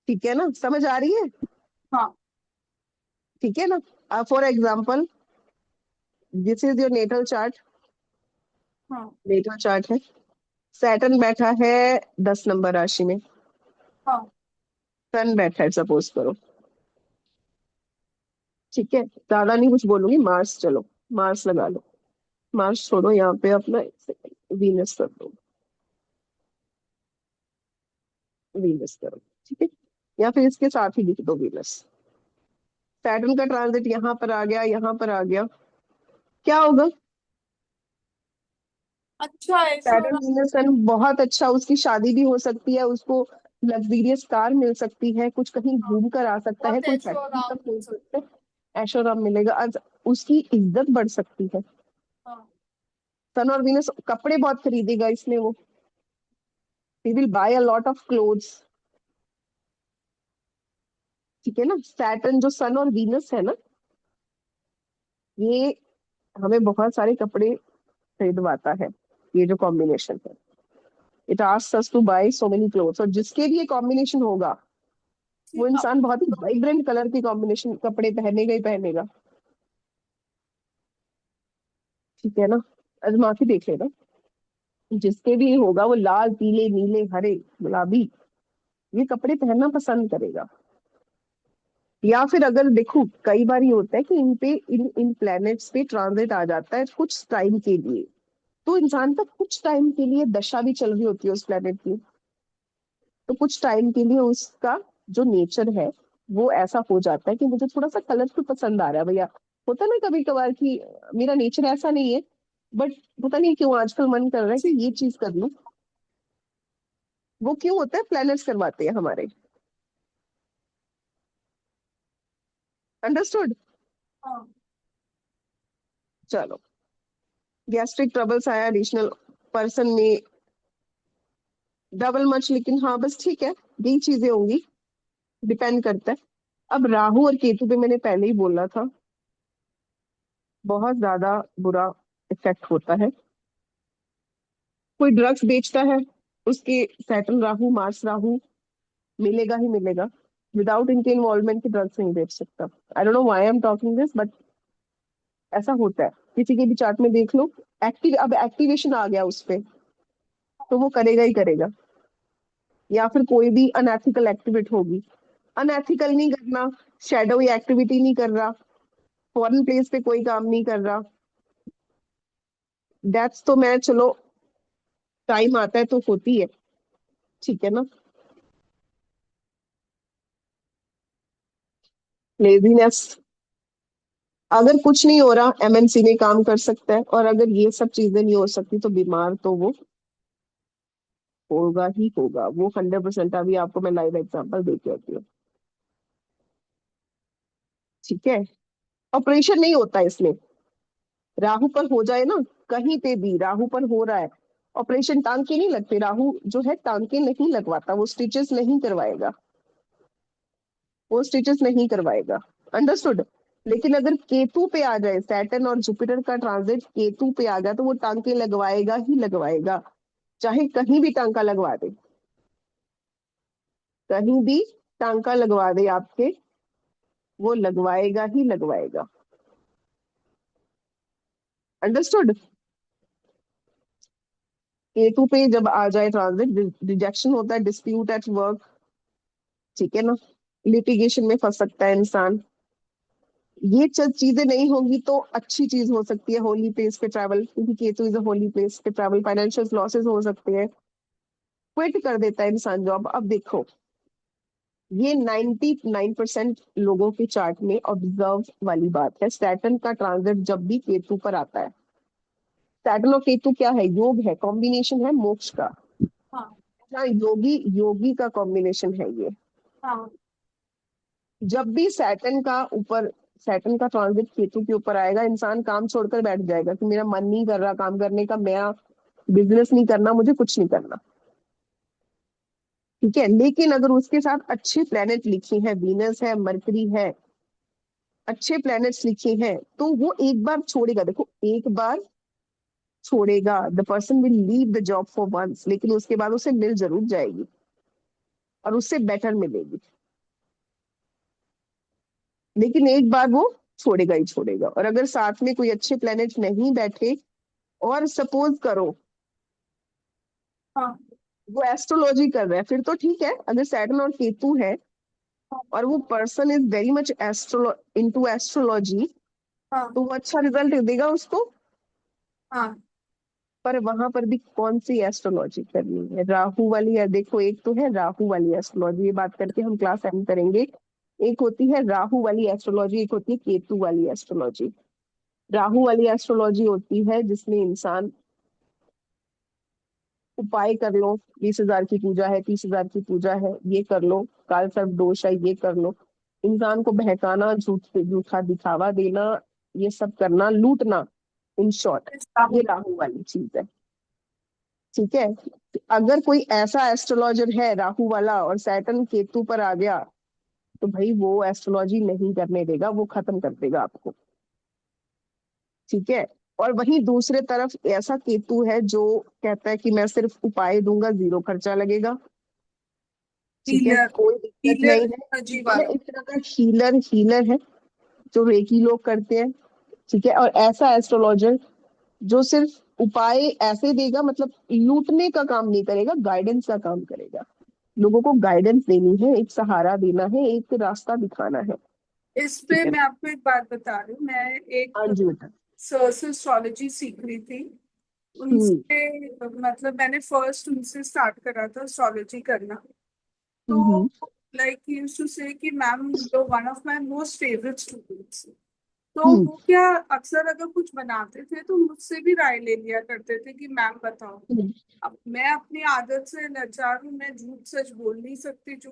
ठीक है ना, समझ आ रही है, हाँ। ठीक है ना। For example, this is your natal chart, हाँ। नेटल चार्ट है, सैटर्न बैठा है 10 नंबर राशि में, हाँ। सन बैठा है सपोज करो, ठीक है। ज्यादा नहीं कुछ बोलूंगी, मार्स, चलो मार्स लगा लो, मार्स छोड़ो, यहाँ पे अपना वीनस कर दो, वीनस करो, ठीक है, या फिर इसके साथ ही लिख दो वीनस। सैटर्न का ट्रांजिट यहाँ पर आ गया, यहाँ पर आ गया, क्या होगा, अच्छा है सैटर्न शोरा। वीनस सन बहुत अच्छा, उसकी शादी भी हो सकती है, उसको लग्जरियस कार मिल सकती है, कुछ कहीं हाँ, घूम कर आ सकता है, बहुत कोई ऐशो फैक्ट्री आराम तक मिल मिल सकता। सकता है, ऐशो आराम मिलेगा, आज उसकी इज्जत बढ़ सकती है। हाँ। सन और वीनस कपड़े बहुत खरीदेगा इसमें वो, he will buy a lot of clothes, ठीक है ना। सैटर्न जो सन और वीनस है ना, ये हमें बहुत सारे कपड़े खरीदवाता है, ये जो कॉम्बिनेशन है, it asks us to buy so many clothes, और जिसके भी ये कॉम्बिनेशन होगा, वो ठीक है। इंसान बहुत ही वाइब्रेंट कलर के कॉम्बिनेशन कपड़े पहनेगा ही पहनेगा, ठीक है ना। आजमा के देख लेना, जिसके भी होगा वो लाल, पीले, नीले, हरे, गुलाबी, ये कपड़े पहनना पसंद करेगा। या फिर अगर देखो, कई बार ये होता है कि इन पे, इन इन प्लैनेट्स पे ट्रांजिट आ जाता है कुछ टाइम के लिए, तो इंसान का कुछ टाइम के लिए दशा भी चल रही होती है उस प्लेनेट की, तो कुछ टाइम के लिए उसका जो नेचर है वो ऐसा हो जाता है कि मुझे थोड़ा सा कलरफुल पसंद आ रहा है भैया, होता है ना कभी कभार कि मेरा नेचर ऐसा नहीं है, बट पता नहीं क्यों आजकल मन कर रहा है कि ये चीज कर लूं, वो क्यों होता है, प्लैनेट्स करवाते हैं हमारे, अंडरस्टूड। हाँ। चलो, गैस्ट्रिक ट्रबल्स आया एडिशनल, पर्सन में डबल मच, लेकिन हाँ बस ठीक है, यही चीजें होंगी, डिपेंड करता है। अब राहु और केतु पे मैंने पहले ही बोला था, बहुत ज्यादा बुरा इफेक्ट होता है। कोई ड्रग्स बेचता है, उसके सैटर्न राहु, मार्स राहु मिलेगा ही मिलेगा, विदाउट इनके इन्वॉल्वमेंट के ड्रग्स नहीं बेच सकता। आई don't know why I am talking this, but ऐसा होता है, किसी के भी चार्ट में देख लो, एक्टिव, अब एक्टिवेशन आ गया उस पे, तो वो करेगा ही करेगा। या फिर कोई भी अनएथिकल एक्टिविटी होगी, अनएथिकल नहीं करना, शैडो एक्टिविटी नहीं कर रहा, फॉरेन प्लेस पे कोई काम नहीं कर रहा, डेथ्स तो मैं चलो टाइम आता है तो होती है, ठीक है ना। लेजीनेस, अगर कुछ नहीं हो रहा एमएनसी में काम कर सकता है, और अगर ये सब चीजें नहीं हो सकती तो बीमार तो वो होगा ही होगा, वो 100%, अभी आपको मैं लाइव एग्जांपल दे के आती हूँ, ठीक है। ऑपरेशन नहीं होता इसमें, राहु पर हो जाए ना, कहीं पे भी राहु पर हो रहा है, ऑपरेशन, टांके नहीं लगते, राहु जो है टांके नहीं लगवाता, वो स्टिचेस नहीं करवाएगा, वो स्टिचेस नहीं करवाएगा, अंडरस्टूड। लेकिन अगर केतु पे आ जाए, सैटर्न और जुपिटर का ट्रांजिट केतु पे आ गया, तो वो टांके लगवाएगा ही लगवाएगा, चाहे कहीं भी टांका लगवा दे, कहीं भी टांका लगवा दे आपके, वो लगवाएगा ही लगवाएगा, अंडरस्टूड। केतु पे जब आ जाए ट्रांजिट, रिजेक्शन होता है, डिस्प्यूट एट वर्क, ठीक है ना, लिटिगेशन में फंस सकता है इंसान, ये चीजें नहीं होंगी तो अच्छी चीज हो सकती है होली प्लेस पे ट्रैवल, क्योंकि Ketu is a holy place पे ट्रैवल, फाइनेंशियल लॉसेस हो सकते हैं, क्विट कर देता है इंसान जॉब। अब देखो, ये 99% लोगों के चार्ट में ऑब्जर्व वाली बात है। सैटर्न का ट्रांजिट जब भी केतु पर आता है, सैटर्न और केतु क्या है, योग है, कॉम्बिनेशन है मोक्ष का। हाँ हाँ, योगी योगी का कॉम्बिनेशन है ये। हाँ जब भी सैटर्न का ट्रांजिट केतु के ऊपर आएगा, इंसान काम छोड़कर बैठ जाएगा कि मेरा मन नहीं कर रहा काम करने का, मेरा बिजनेस नहीं करना, मुझे कुछ नहीं करना। ठीक है, लेकिन अगर उसके साथ अच्छे प्लेनेट लिखी है, वीनस है, मरकरी है, अच्छे प्लैनेट्स लिखे हैं, तो वो एक बार छोड़ेगा। देखो, एक बार छोड़ेगा, the person will leave the job for once, लेकिन उसके बाद उसे मिल जरूर जाएगी और उससे बेटर मिलेगी। लेकिन एक बार वो छोड़ेगा ही छोड़ेगा। और अगर साथ में कोई अच्छे प्लैनेट नहीं बैठे, और सपोज करो हाँ वो एस्ट्रोलॉजी कर रहा है, फिर तो ठीक है। अगर सैटर्न और केतु है और वो person is very much into astrology, हाँ तो वो अच्छा रिजल्ट देगा उसको। हाँ पर वहां पर भी कौन सी एस्ट्रोलॉजी करनी है, राहु वाली है। देखो, एक तो है राहु वाली एस्ट्रोलॉजी, ये बात करके हम क्लास एंड करेंगे। एक होती है राहु वाली एस्ट्रोलॉजी, एक होती है केतु वाली एस्ट्रोलॉजी। राहु वाली एस्ट्रोलॉजी होती है जिसमें इंसान उपाय कर लो, 20,000 की पूजा है, 30,000 की पूजा है, ये कर लो, काल सर्प दोष है, ये कर लो, इंसान को बहकाना, झूठा दिखावा देना, ये सब करना, लूटना, इन शॉर्ट, इस ये राहुल। राहु वाली चीज है। ठीक है, अगर कोई ऐसा एस्ट्रोलॉजर है राहु वाला और सैटर्न केतु पर आ गया, तो भाई वो एस्ट्रोलॉजी नहीं करने देगा, वो खत्म कर देगा आपको। ठीक है। और वहीं दूसरे तरफ ऐसा केतु है जो कहता है कि मैं सिर्फ उपाय दूंगा, जीरो खर्चा लगेगा। ठीक है, हीलर। कोई दिक्कत हीलर नहीं है। एनर्जी ये वाला। एक तरह का हीलर हीलर है, जो रेकी लोग करते हैं। ठीक है, और ऐसा एस्ट्रोलॉजर जो सिर्फ उपाय ऐसे देगा, मतलब लूटने का काम नहीं करेगा, गाइडेंस का काम करेगा। लोगों को गाइडेंस देनी है, एक सहारा देना है, एक रास्ता दिखाना है। इस पे ठीक है। मैं आपको एक बात बता रही हूँ। मैं हाँ एक जी बेटा। सर से एस्ट्रोलॉजी सीख रही थी हम्म। उनसे। मतलब मैंने फर्स्ट उनसे स्टार्ट करा था एस्ट्रोलॉजी करना। हम्म। तो लाइक यूज्ड टू से कि ma'am you one of my most favourite students. तो हम्म। वो क्या, अक्सर अगर कुछ बनाते थे तो मुझसे भी राय ले लिया करते थे कि मैम बताओ। हम्म। अब मैं अपनी आदत से लाचार हूँ, मैं झूठ सच बोल नहीं सकती जो